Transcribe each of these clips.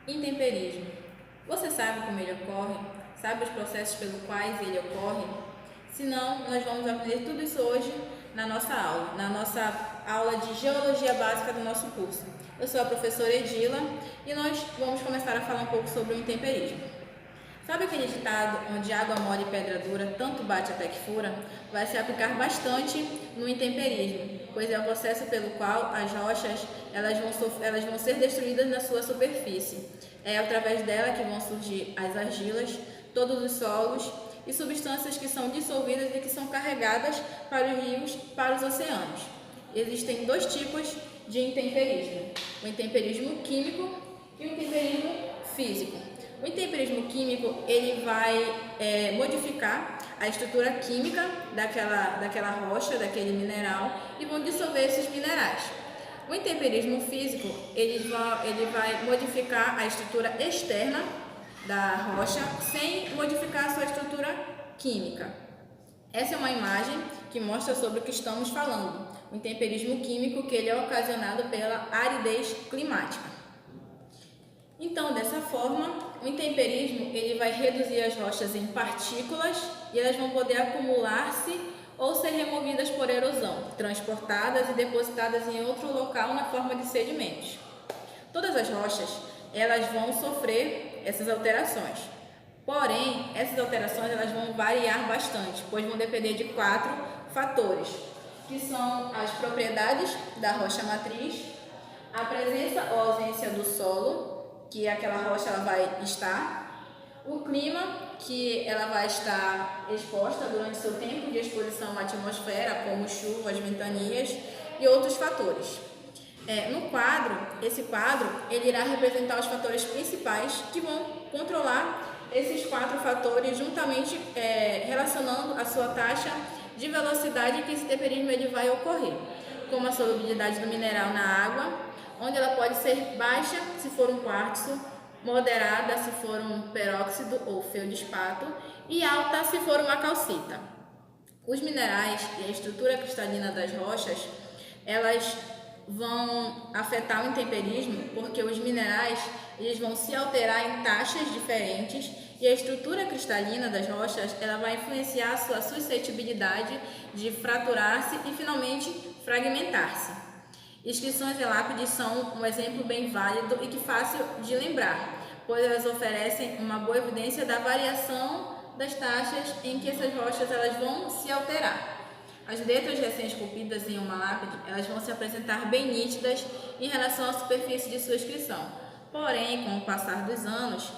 Intemperismo. Você sabe como ele ocorre? Sabe os processos pelos quais ele ocorre? Se não, nós vamos aprender tudo isso hoje na nossa aula de Geologia Básica do nosso curso. Eu sou a professora Edila e nós vamos começar a falar um pouco sobre o intemperismo. Sabe aquele ditado onde água mole e pedra dura tanto bate até que fura? Vai se aplicar bastante no intemperismo, pois é o processo pelo qual as rochas elas vão ser destruídas na sua superfície. É através dela que vão surgir as argilas, todos os solos e substâncias que são dissolvidas e que são carregadas para os rios, para os oceanos. Existem dois tipos de intemperismo: o intemperismo químico e o intemperismo físico. O intemperismo químico ele vai modificar a estrutura química daquela rocha, daquele mineral e vão dissolver esses minerais. O intemperismo físico ele vai modificar a estrutura externa da rocha sem modificar a sua estrutura química. Essa é uma imagem que mostra sobre o que estamos falando. O intemperismo químico que ele é ocasionado pela aridez climática. Então, dessa forma, o intemperismo ele vai reduzir as rochas em partículas e elas vão poder acumular-se ou ser removidas por erosão, transportadas e depositadas em outro local na forma de sedimentos. Todas as rochas elas vão sofrer essas alterações. Porém, essas alterações elas vão variar bastante, pois vão depender de 4 fatores, que são as propriedades da rocha matriz, a presença ou ausência do solo que aquela rocha ela vai estar, o clima que ela vai estar exposta durante seu tempo de exposição à atmosfera, como chuvas, ventanias e outros fatores. No quadro, esse quadro ele irá representar os fatores principais que vão controlar esses 4 fatores juntamente relacionando a sua taxa de velocidade que esse intemperismo ele vai ocorrer, como a solubilidade do mineral na água, onde ela pode ser baixa se for um quartzo, moderada se for um peróxido ou feldespato e alta se for uma calcita. Os minerais e a estrutura cristalina das rochas, elas vão afetar o intemperismo porque os minerais eles vão se alterar em taxas diferentes e a estrutura cristalina das rochas ela vai influenciar a sua suscetibilidade de fraturar-se e finalmente fragmentar-se. Inscrições em lápides são um exemplo bem válido e que fácil de lembrar, pois elas oferecem uma boa evidência da variação das taxas em que essas rochas elas vão se alterar. As letras recém-esculpidas em uma lápide elas vão se apresentar bem nítidas em relação à superfície de sua inscrição. Porém, com o passar dos anos,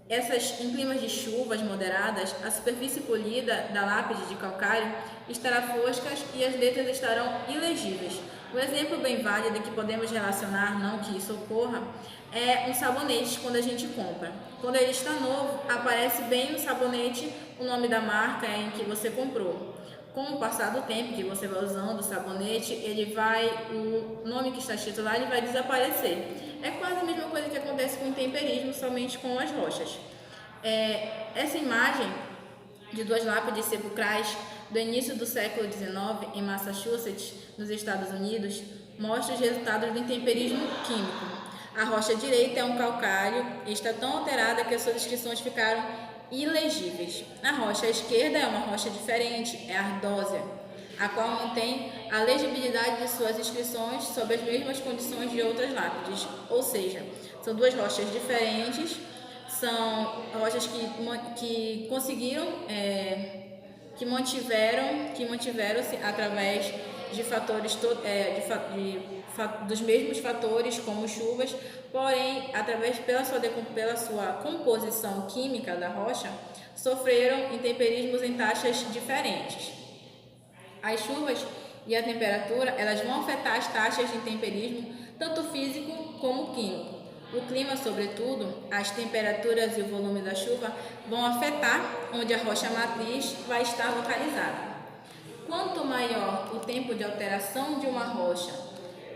em climas de chuvas moderadas, a superfície polida da lápide de calcário estará fosca e as letras estarão ilegíveis. Um exemplo bem válido que podemos relacionar, não que isso ocorra, é um sabonete quando a gente compra. Quando ele está novo, aparece bem no sabonete o nome da marca em que você comprou. Com o passar do tempo que você vai usando o sabonete, o nome que está escrito lá ele vai desaparecer. É quase a mesma coisa que acontece com o intemperismo, somente com as rochas. Essa imagem de 2 lápides sepulcrais do início do século XIX em Massachusetts, nos Estados Unidos, mostra os resultados do intemperismo químico. A rocha direita é um calcário e está tão alterada que as suas inscrições ficaram ilegíveis. A rocha esquerda é uma rocha diferente, é ardósia, a qual mantém a legibilidade de suas inscrições sob as mesmas condições de outras lápides, ou seja, são 2 rochas diferentes, são rochas que conseguiram, que mantiveram-se através de fatores dos mesmos fatores como chuvas, porém, pela sua composição química da rocha, sofreram intemperismos em taxas diferentes. As chuvas e a temperatura elas vão afetar as taxas de intemperismo, tanto físico como químico. O clima, sobretudo, as temperaturas e o volume da chuva vão afetar onde a rocha matriz vai estar localizada. Quanto maior o tempo de alteração de uma rocha,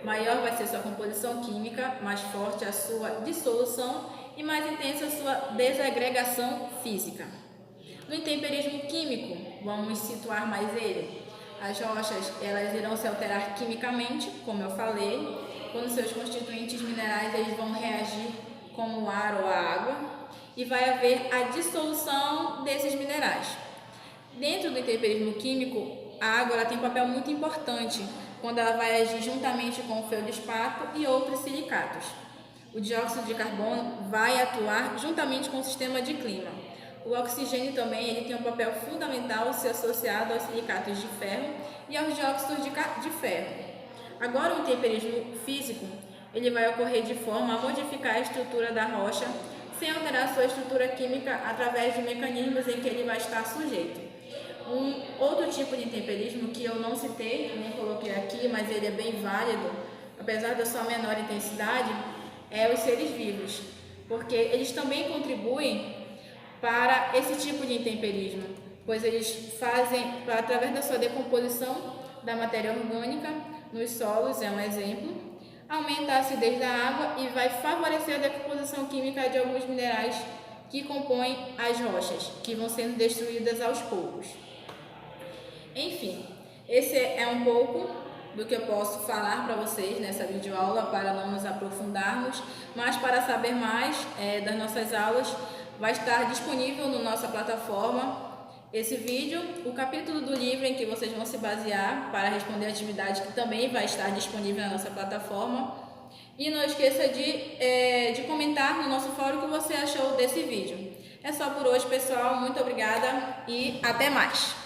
maior vai ser sua composição química, mais forte a sua dissolução e mais intensa a sua desagregação física. No intemperismo químico, vamos situar mais ele. As rochas elas irão se alterar quimicamente, como eu falei, quando seus constituintes minerais eles vão reagir como o ar ou a água, e vai haver a dissolução desses minerais. Dentro do intemperismo químico, a água ela tem um papel muito importante quando ela vai agir juntamente com o feldespato e outros silicatos. O dióxido de carbono vai atuar juntamente com o sistema de clima. O oxigênio também ele tem um papel fundamental se associado aos silicatos de ferro e aos dióxidos de ferro. Agora, o intemperismo físico ele vai ocorrer de forma a modificar a estrutura da rocha sem alterar sua estrutura química através de mecanismos em que ele vai estar sujeito. Um outro tipo de intemperismo que eu não citei, nem coloquei aqui, mas ele é bem válido, apesar da sua menor intensidade, é os seres vivos, porque eles também contribuem para esse tipo de intemperismo, pois eles fazem, através da sua decomposição da matéria orgânica nos solos, é um exemplo, aumenta a acidez da água e vai favorecer a decomposição química de alguns minerais que compõem as rochas, que vão sendo destruídas aos poucos. Enfim, esse é um pouco do que eu posso falar para vocês nessa videoaula para não nos aprofundarmos, mas para saber mais das nossas aulas, vai estar disponível na nossa plataforma esse vídeo, o capítulo do livro em que vocês vão se basear para responder a atividade que também vai estar disponível na nossa plataforma. E não esqueça de comentar no nosso fórum o que você achou desse vídeo. É só por hoje, pessoal. Muito obrigada e até mais!